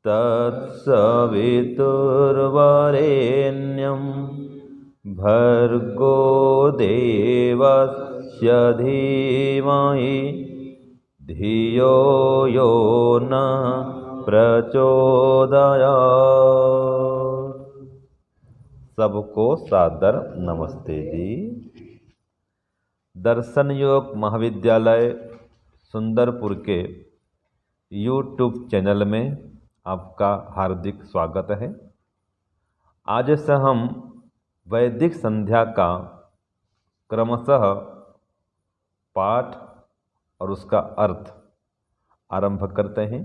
तत्सवितुर्वरेण्यं भर्गो देवस्य धीमहि धियो यो न प्रचोदयात्। सबको सादर नमस्ते जी। दर्शन योग महाविद्यालय सुंदरपुर के यूट्यूब चैनल में आपका हार्दिक स्वागत है। आज से हम वैदिक संध्या का क्रमशः पाठ और उसका अर्थ आरंभ करते हैं।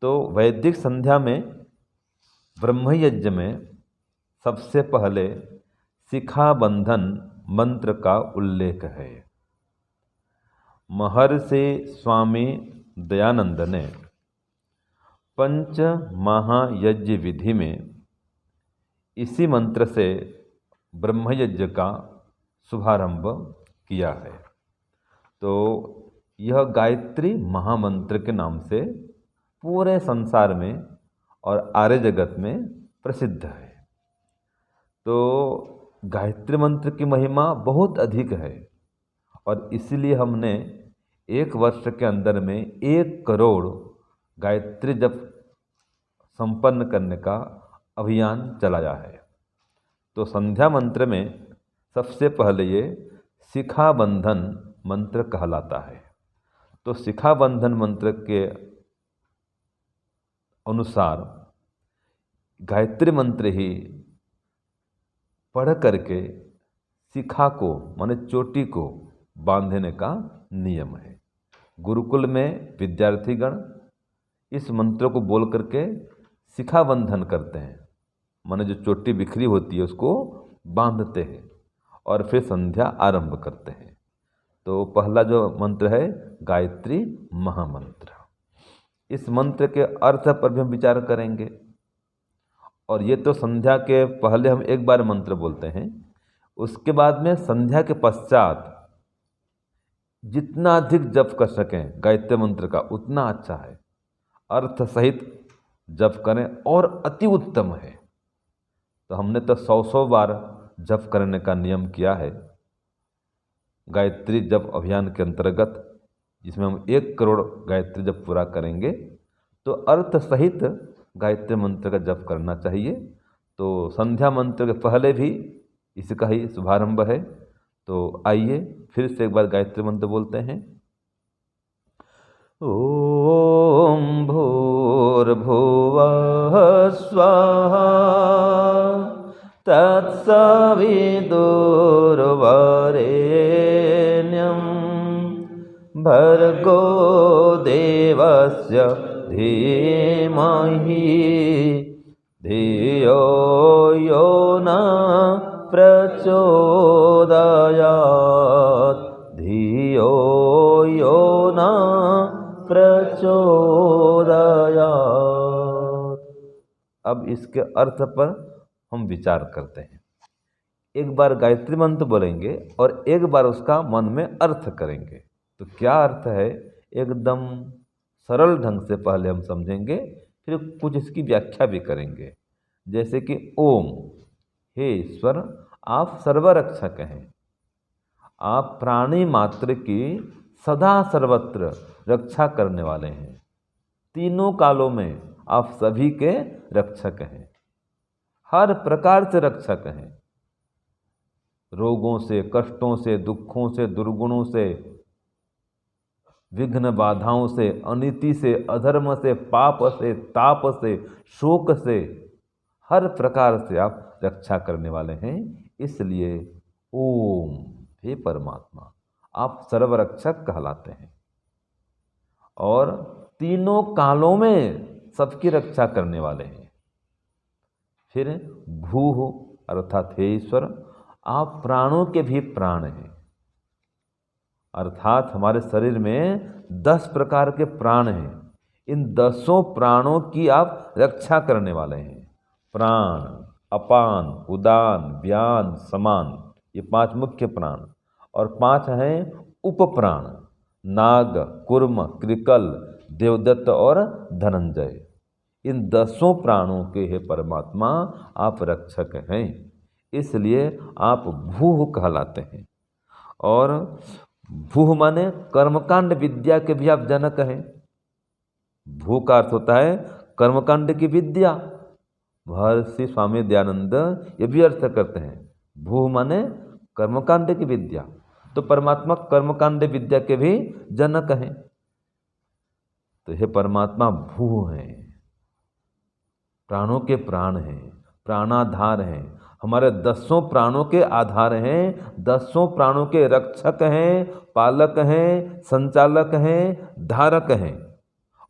तो वैदिक संध्या में ब्रह्मयज्ञ में सबसे पहले शिखा बंधन मंत्र का उल्लेख है। महर्षि स्वामी दयानंद ने पंच महायज्ञ विधि में इसी मंत्र से ब्रह्मयज्ञ का शुभारंभ किया है। तो यह गायत्री महामंत्र के नाम से पूरे संसार में और आर्य जगत में प्रसिद्ध है। तो गायत्री मंत्र की महिमा बहुत अधिक है और इसलिए हमने एक वर्ष के अंदर में 1 करोड़ गायत्री जप संपन्न करने का अभियान चलाया है। तो संध्या मंत्र में सबसे पहले ये शिखा बंधन मंत्र कहलाता है। तो शिखा बंधन मंत्र के अनुसार गायत्री मंत्र ही पढ़ करके शिखा को माने चोटी को बांधने का नियम है। गुरुकुल में विद्यार्थीगण इस मंत्र को बोल करके शिखा बंधन करते हैं, माने जो चोटी बिखरी होती है उसको बांधते हैं और फिर संध्या आरंभ करते हैं। तो पहला जो मंत्र है गायत्री महामंत्र। इस मंत्र के अर्थ पर भी हम विचार करेंगे। और ये तो संध्या के पहले हम एक बार मंत्र बोलते हैं, उसके बाद में संध्या के पश्चात जितना अधिक जप कर सकें गायत्री मंत्र का उतना अच्छा है। अर्थ सहित जप करें और अति उत्तम है। तो हमने तो 100 बार जप करने का नियम किया है गायत्री जप अभियान के अंतर्गत, जिसमें हम 1 करोड़ गायत्री जप पूरा करेंगे। तो अर्थ सहित गायत्री मंत्र का जप करना चाहिए। तो संध्या मंत्र के पहले भी इसका ही शुभारंभ है। तो आइए फिर से एक बार गायत्री मंत्र बोलते हैं। ओम भूर्भुवः स्वाहा तत्सवितुर्वरेण्यं भर्गो देवस्य धीमहि धियो यो न प्रचोदयात् धियो यो न प्रचोदयात्। अब इसके अर्थ पर हम विचार करते हैं। एक बार गायत्री मंत्र बोलेंगे और एक बार उसका मन में अर्थ करेंगे। तो क्या अर्थ है एकदम सरल ढंग से पहले हम समझेंगे, फिर कुछ इसकी व्याख्या भी करेंगे। जैसे कि ओम, हे ईश्वर आप सर्वरक्षक हैं, आप प्राणी मात्र की सदा सर्वत्र रक्षा करने वाले हैं, तीनों कालों में आप सभी के रक्षक हैं, हर प्रकार से रक्षक हैं, रोगों से, कष्टों से, दुखों से, दुर्गुणों से, विघ्न बाधाओं से, अनिति से, अधर्म से, पाप से, ताप से, शोक से, हर प्रकार से आप रक्षा करने वाले हैं। इसलिए ओम हे परमात्मा, आप सर्वरक्षक कहलाते हैं और तीनों कालों में सबकी रक्षा करने वाले हैं। फिर भूः अर्थात हे ईश्वर, आप प्राणों के भी प्राण हैं, अर्थात हमारे शरीर में 10 प्रकार के प्राण हैं। इन 10 प्राणों की आप रक्षा करने वाले हैं। प्राण, अपान, उदान, व्यान, समान, ये 5 मुख्य प्राण और 5 हैं उपप्राण, नाग, कुर्म, कृकल, देवदत्त और धनंजय। इन 10 प्राणों के हे परमात्मा आप रक्षक हैं, इसलिए आप भूः कहलाते हैं। और भूः माने कर्मकांड विद्या के भी आप जनक हैं। भू का अर्थ होता है कर्मकांड की विद्या। महर्षि स्वामी दयानंद ये भी अर्थ करते हैं, भू माने कर्मकांड की विद्या, तो परमात्मा कर्मकांड विद्या के भी जनक हैं। तो हे परमात्मा भू हैं, प्राणों के प्राण हैं, प्राणाधार हैं, हमारे 10 प्राणों के आधार हैं, 10 प्राणों के रक्षक हैं, पालक हैं, संचालक हैं, धारक हैं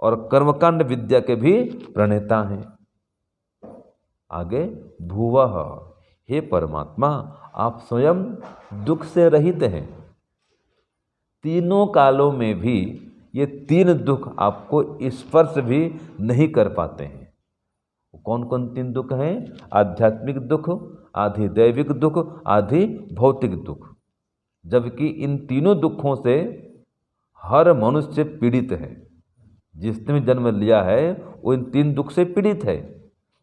और कर्मकांड विद्या के भी प्रणेता हैं। आगे भुवः, हे परमात्मा आप स्वयं दुख से रहित हैं। तीनों कालों में भी ये 3 दुख आपको स्पर्श भी नहीं कर पाते हैं। कौन कौन 3 दुख हैं? आध्यात्मिक दुख, आधि दैविक दुख, आधि भौतिक दुख। जबकि इन तीनों दुखों से हर मनुष्य पीड़ित है। जिसने भी जन्म लिया है वो इन 3 दुख से पीड़ित है।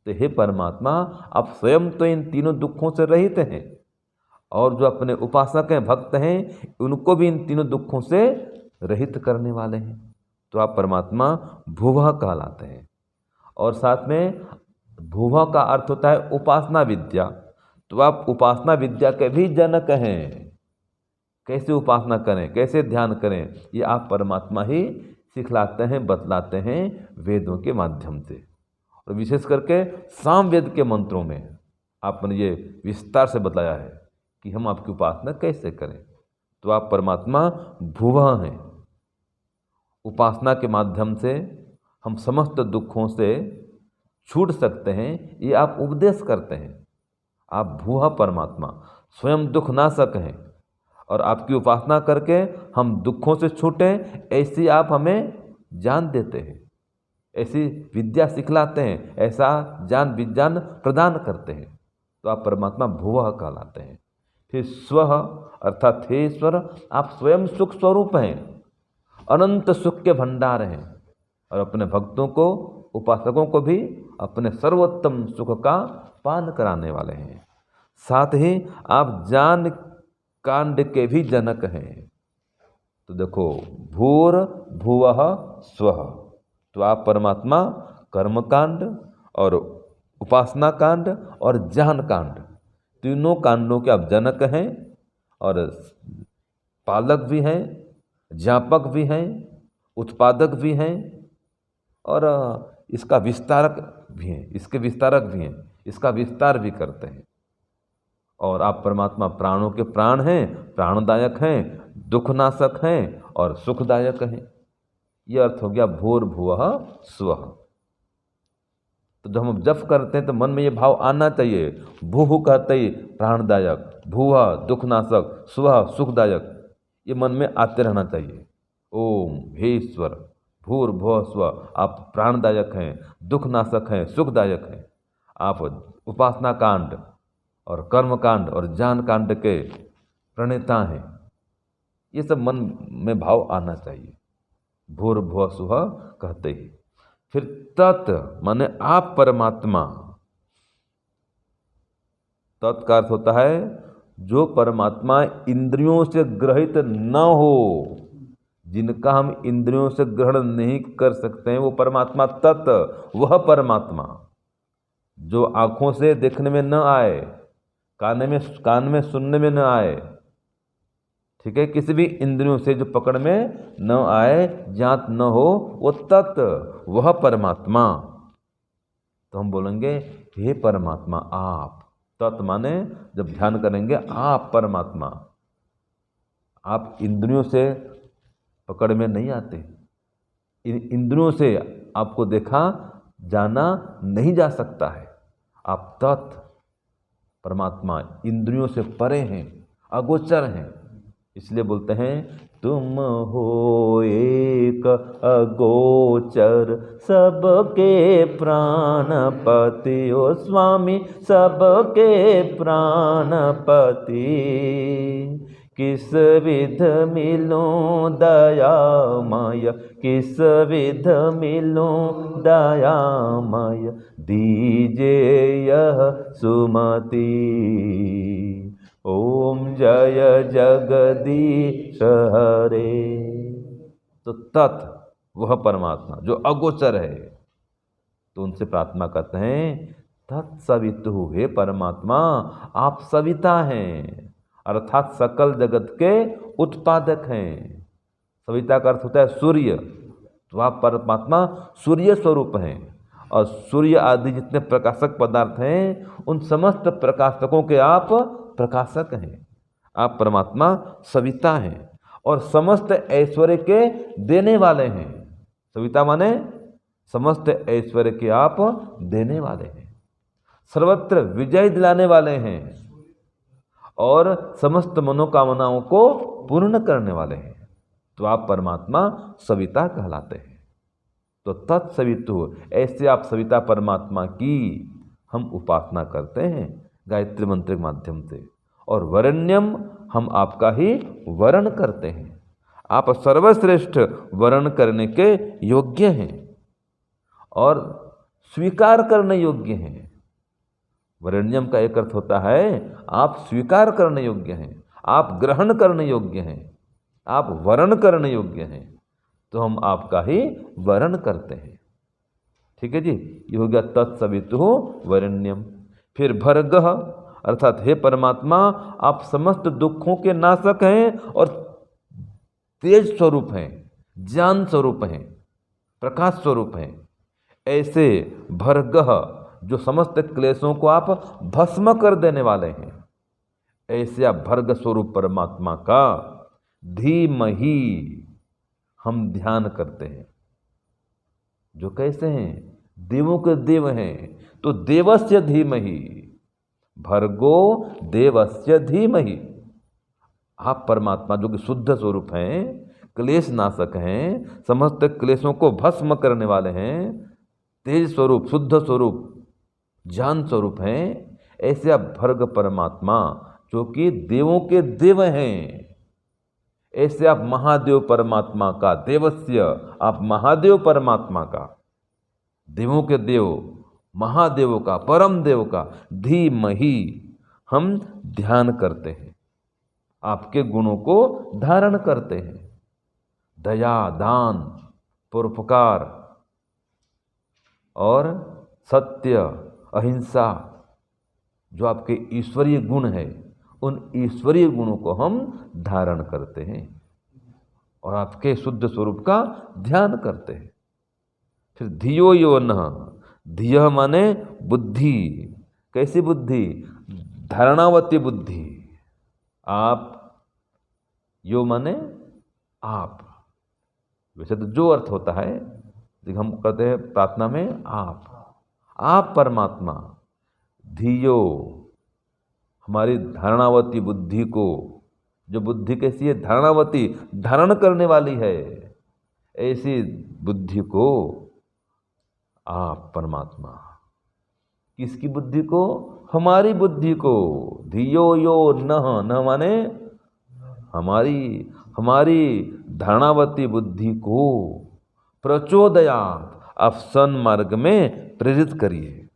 तो हे परमात्मा आप स्वयं तो इन तीनों दुखों से रहित हैं और जो अपने उपासक हैं, भक्त हैं, उनको भी इन तीनों दुखों से रहित करने वाले हैं। तो आप परमात्मा भुवः कहलाते हैं। और साथ में भुवः का अर्थ होता है उपासना विद्या, तो आप उपासना विद्या के भी जनक हैं। कैसे उपासना करें, कैसे ध्यान करें, ये आप परमात्मा ही सिखलाते हैं, बतलाते हैं वेदों के माध्यम से। और विशेष करके सामवेद के मंत्रों में आपने ये विस्तार से बताया है कि हम आपकी उपासना कैसे करें। तो आप परमात्मा भुवः हैं। उपासना के माध्यम से हम समस्त दुखों से छूट सकते हैं, ये आप उपदेश करते हैं। आप भुवः परमात्मा स्वयं दुख नाशक हैं और आपकी उपासना करके हम दुखों से छूटें, ऐसी आप हमें ज्ञान देते हैं, ऐसी विद्या सिखलाते हैं, ऐसा ज्ञान विज्ञान प्रदान करते हैं। तो आप परमात्मा भुवः कहलाते हैं। फिर स्वः अर्थात हे ईश्वर, आप स्वयं सुख स्वरूप हैं, अनंत सुख के भंडार हैं और अपने भक्तों को, उपासकों को भी अपने सर्वोत्तम सुख का पान कराने वाले हैं। साथ ही आप ज्ञान कांड के भी जनक हैं। तो देखो भूर भुवः स्वः, तो आप परमात्मा कर्मकांड और उपासना कांड और ज्ञान कांड, तीनों कांडों के आप जनक हैं और पालक भी हैं, ज्ञापक भी हैं, उत्पादक भी हैं और इसका विस्तारक भी हैं, इसके विस्तारक भी हैं, इसका विस्तार भी करते हैं। और आप परमात्मा प्राणों के प्राण हैं, प्राणदायक हैं, दुखनाशक हैं और सुखदायक हैं। यह अर्थ हो गया भूर्भुवः स्वः। तो जब हम जप करते हैं तो मन में ये भाव आना चाहिए, भूः कहते ही प्राणदायक, भुवः दुखनाशक, स्वः सुखदायक, ये मन में आते रहना चाहिए। ओम हे ईश्वर भूर्भुवः स्वः, आप प्राणदायक हैं, दुखनाशक हैं, सुखदायक हैं। आप उपासना कांड और कर्म कांड और ज्ञान कांड के प्रणेता हैं। ये सब मन में भाव आना चाहिए, भूर्भुवः स्वः कहते ही। फिर तत् माने आप परमात्मा, तत् का अर्थ होता है जो परमात्मा इंद्रियों से ग्रहित न हो, जिनका हम इंद्रियों से ग्रहण नहीं कर सकते हैं, वो परमात्मा तत्, वह परमात्मा जो आँखों से देखने में न आए, कान में सुनने में न आए, ठीक है, किसी भी इंद्रियों से जो पकड़ में न आए, ज्ञात न हो, वो तत्, वह परमात्मा। तो हम बोलेंगे हे परमात्मा आप, तत् माने जब ध्यान करेंगे आप परमात्मा, आप इंद्रियों से पकड़ में नहीं आते। इन इंद्रियों से आपको देखा जाना नहीं जा सकता है। आप तत् परमात्मा इंद्रियों से परे हैं, अगोचर हैं। इसलिए बोलते हैं तुम हो एक अगोचर सबके प्राणपति, ओ स्वामी सबके प्राणपति। किस विध मिलूं दयामय, किस विध मिलूं दयामय, दीजे यह सुमति। ओम जय जगदीश हरे। तो तत् वह परमात्मा जो अगोचर है, तो उनसे प्रार्थना करते हैं तत्सवितु, हे परमात्मा आप सविता हैं, अर्थात सकल जगत के उत्पादक हैं। सविता का अर्थ होता है सूर्य, तो आप परमात्मा सूर्य स्वरूप हैं। और सूर्य आदि जितने प्रकाशक पदार्थ हैं, उन समस्त प्रकाशकों के आप प्रकाशक हैं। आप परमात्मा सविता हैं और समस्त ऐश्वर्य के देने वाले हैं। सविता माने समस्त ऐश्वर्य के आप देने वाले हैं, सर्वत्र विजय दिलाने वाले हैं और समस्त मनोकामनाओं को पूर्ण करने वाले हैं। तो आप परमात्मा सविता कहलाते हैं। तो तत्सवितु, ऐसे आप सविता परमात्मा की हम उपासना करते हैं गायत्री मंत्र के माध्यम से। और वरेण्यम, हम आपका ही वरण करते हैं। आप सर्वश्रेष्ठ वरण करने के योग्य हैं और स्वीकार करने योग्य हैं। वरेण्यम का एक अर्थ होता है आप स्वीकार करने योग्य हैं, आप ग्रहण करने योग्य हैं, आप वरण करने योग्य हैं। तो हम आपका ही वरण करते हैं। ठीक है जी, ये हो गया तत्सवितु वरेण्यम। फिर भर्गः, अर्थात हे परमात्मा आप समस्त दुखों के नाशक हैं और तेज स्वरूप हैं, ज्ञान स्वरूप हैं, प्रकाश स्वरूप हैं। ऐसे भर्गः जो समस्त क्लेशों को आप भस्म कर देने वाले हैं, ऐसे आप भर्ग स्वरूप परमात्मा का धीमहि हम ध्यान करते हैं। जो कैसे हैं? देवों के देव हैं, तो देवस्य धीमहि, भर्गो देवस्य धीमहि। आप परमात्मा जो कि शुद्ध स्वरूप हैं, क्लेश नाशक हैं, समस्त क्लेशों को भस्म करने वाले हैं, तेज स्वरूप, शुद्ध स्वरूप, ज्ञान स्वरूप हैं, ऐसे आप भर्ग परमात्मा जो कि देवों के देव हैं, ऐसे आप महादेव परमात्मा का, देवस्य, आप महादेव परमात्मा का, देवों के देव, महादेव का, परम देव का धीमहि हम ध्यान करते हैं, आपके गुणों को धारण करते हैं। दया, दान, परोपकार और सत्य, अहिंसा, जो आपके ईश्वरीय गुण है, उन ईश्वरीय गुणों को हम धारण करते हैं और आपके शुद्ध स्वरूप का ध्यान करते हैं। फिर धियो यो नः, धिय माने बुद्धि। कैसी बुद्धि? धारणावती बुद्धि। आप, यो माने आप, वैसे तो जो अर्थ होता है, हम कहते हैं प्रार्थना में आप परमात्मा धियो, हमारी धारणावती बुद्धि को, जो बुद्धि कैसी है? धारणावती, धारण करने वाली है, ऐसी बुद्धि को आप परमात्मा, किसकी बुद्धि को? हमारी बुद्धि को। धियो यो नः, न माने हमारी धारणावती बुद्धि को प्रचोदयात्, आप सन्मार्ग में प्रेरित करिए,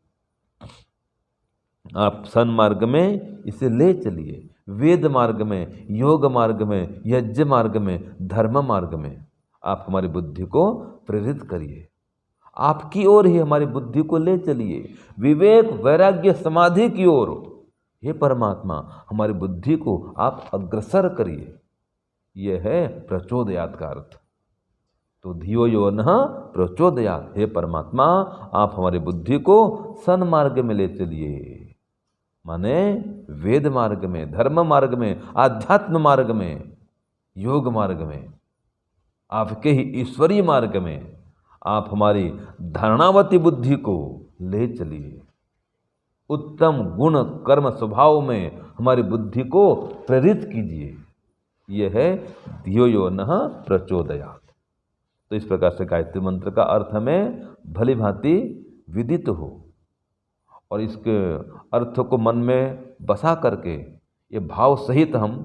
आप सन्मार्ग में इसे ले चलिए, वेद मार्ग में, योग मार्ग में, यज्ञ मार्ग में, धर्म मार्ग में आप हमारी बुद्धि को प्रेरित करिए, आपकी ओर ही हमारी बुद्धि को ले चलिए, विवेक, वैराग्य, समाधि की ओर। हे परमात्मा हमारी बुद्धि को आप अग्रसर करिए। यह है प्रचोदयात् का अर्थ। तो धियो यो नः प्रचोदयात्, हे परमात्मा आप हमारी बुद्धि को सन्मार्ग में ले चलिए, माने वेद मार्ग में, धर्म मार्ग में, आध्यात्म मार्ग में योग मार्ग में, आपके ही ईश्वरीय मार्ग में आप हमारी धारणावती बुद्धि को ले चलिए। उत्तम गुण कर्म स्वभाव में हमारी बुद्धि को प्रेरित कीजिए। यह है धियो यो नः प्रचोदयात्। तो इस प्रकार से गायत्री मंत्र का अर्थ हमें भली भांति विदित हो और इसके अर्थ को मन में बसा करके ये भाव सहित हम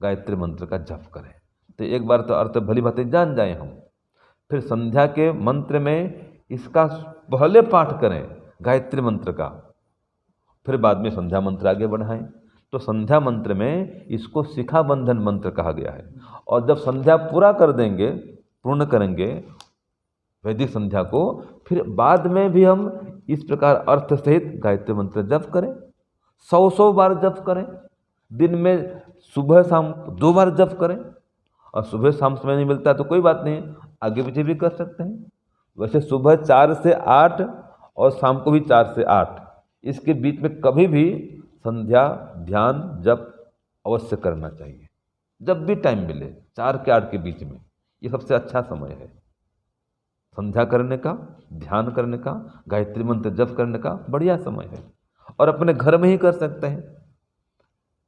गायत्री मंत्र का जप करें। तो एक बार तो अर्थ भली भांति जान जाएं हम, फिर संध्या के मंत्र में इसका पहले पाठ करें गायत्री मंत्र का, फिर बाद में संध्या मंत्र आगे बढ़ाएं। तो संध्या मंत्र में इसको शिखा बंधन मंत्र कहा गया है। और जब संध्या पूरा कर देंगे, पूर्ण करेंगे वैदिक संध्या को, फिर बाद में भी हम इस प्रकार अर्थ सहित गायत्री मंत्र जप करें। 100 बार जप करें, दिन में सुबह शाम 2 बार जप करें। और सुबह शाम समय नहीं मिलता तो कोई बात नहीं, आगे पीछे भी कर सकते हैं। वैसे सुबह 4 से 8 और शाम को भी 4 से 8, इसके बीच में कभी भी संध्या ध्यान जप अवश्य करना चाहिए। जब भी टाइम मिले 4 के 8 के बीच में, ये सबसे अच्छा समय है संध्या करने का, ध्यान करने का, गायत्री मंत्र जप करने का बढ़िया समय है। और अपने घर में ही कर सकते हैं,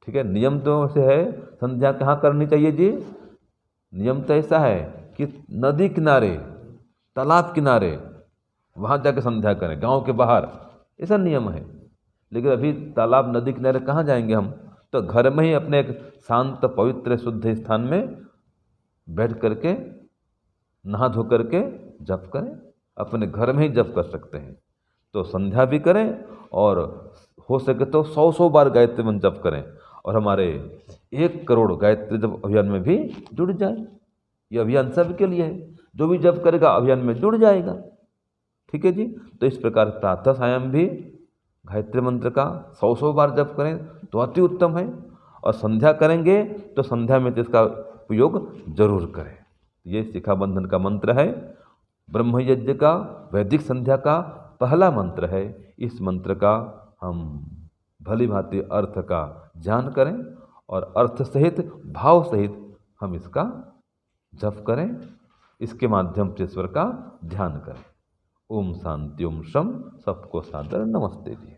ठीक है। नियम तो वैसे है, संध्या कहाँ करनी चाहिए जी? नियम तो ऐसा है कि नदी किनारे, तालाब किनारे, वहाँ जाकर संध्या करें, गांव के बाहर, ऐसा नियम है। लेकिन अभी तालाब नदी किनारे कहाँ जाएंगे हम? तो घर में ही अपने एक शांत पवित्र शुद्ध स्थान में बैठ करके नहा धो करके जप करें। अपने घर में ही जप कर सकते हैं। तो संध्या भी करें और हो सके तो 100 बार गायत्री मंत्र जप करें और हमारे 1 करोड़ गायत्री जप अभियान में भी जुड़ जाए। ये अभियान सबके लिए है, जो भी जप करेगा अभियान में जुड़ जाएगा, ठीक है जी। तो इस प्रकार प्रातः सायं भी गायत्री मंत्र का 100 बार जप करें तो अति उत्तम है। और संध्या करेंगे तो संध्या में तो इसका उपयोग जरूर करें। ये शिखा बंधन का मंत्र है, ब्रह्म यज्ञ का वैदिक संध्या का पहला मंत्र है। इस मंत्र का हम भली भांति अर्थ का ध्यान करें और अर्थ सहित भाव सहित हम इसका जप करें, इसके माध्यम से ईश्वर का ध्यान करें। ओम शांति, ओम शम। सबको सादर नमस्ते जी।